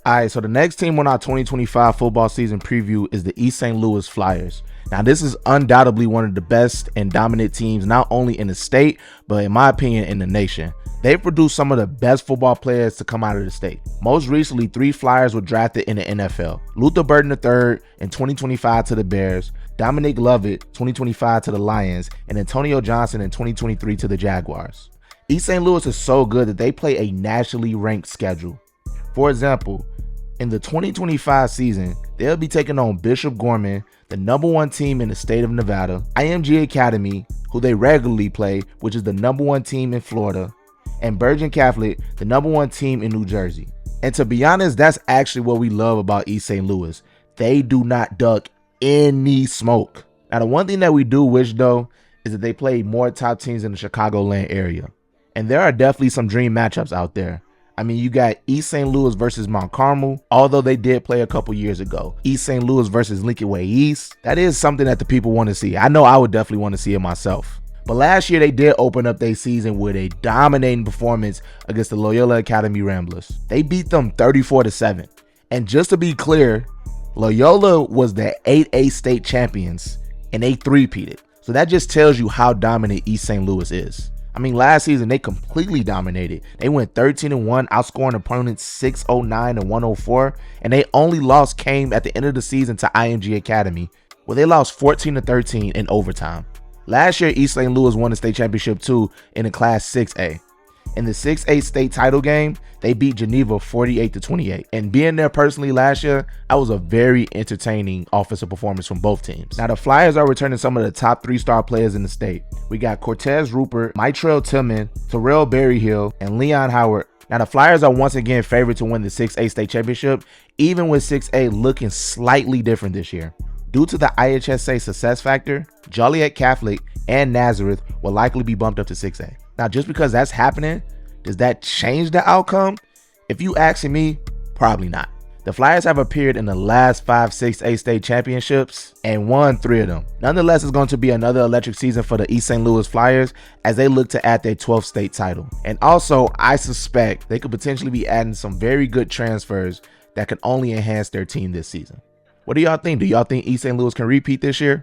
All right, so the next team on our 2025 football season preview is the East St. Louis Flyers. Now, this is undoubtedly one of the best and dominant teams, not only in the state, but in my opinion, in the nation. They've produced some of the best football players to come out of the state. Most recently, 3 Flyers were drafted in the NFL. Luther Burden III in 2025 to the Bears, Dominic Lovett 2025 to the Lions, and Antonio Johnson in 2023 to the Jaguars. East St. Louis is so good that they play a nationally ranked schedule. For example, in the 2025 season, they'll be taking on Bishop Gorman, the #1 team in the state of Nevada, IMG Academy, who they regularly play, which is the #1 team in Florida, and Bergen Catholic, the #1 team in New Jersey. And to be honest, that's actually what we love about East St. Louis. They do not duck any smoke. Now, the one thing that we do wish, though, is that they play more top teams in the Chicagoland area. And there are definitely some dream matchups out there. I mean, you got East St. Louis versus Mount Carmel, although they did play a couple years ago. East St. Louis versus Lincoln Way East. That is something that the people want to see. I know I would definitely want to see it myself. But last year, they did open up their season with a dominating performance against the Loyola Academy Ramblers. They beat them 34-7. And just to be clear, Loyola was the 8A state champions, and they three-peated. So that just tells you how dominant East St. Louis is. I mean, last season, they completely dominated. They went 13-1, outscoring opponents 609 and 104, and they only loss came at the end of the season to IMG Academy, where they lost 14-13 in overtime. Last year, East St. Louis won the state championship too in the Class 6A. In the 6A state title game, they beat Geneva 48-28. And being there personally last year, that was a very entertaining offensive performance from both teams. Now, the Flyers are returning some of the top 3-star players in the state. We got Cortez Rupert, Mitrell Tillman, Terrell Berryhill, and Leon Howard. Now, the Flyers are once again favored to win the 6A state championship, even with 6A looking slightly different this year. Due to the IHSA success factor, Joliet Catholic and Nazareth will likely be bumped up to 6A. Now, just because that's happening, does that change the outcome? If you asking me, probably not. The Flyers have appeared in the last 5 6A state championships and won 3 of them. Nonetheless, it's going to be another electric season for the East St. Louis Flyers as they look to add their 12th state title. And also, I suspect they could potentially be adding some very good transfers that can only enhance their team this season. What do y'all think? Do y'all think East St. Louis can repeat this year?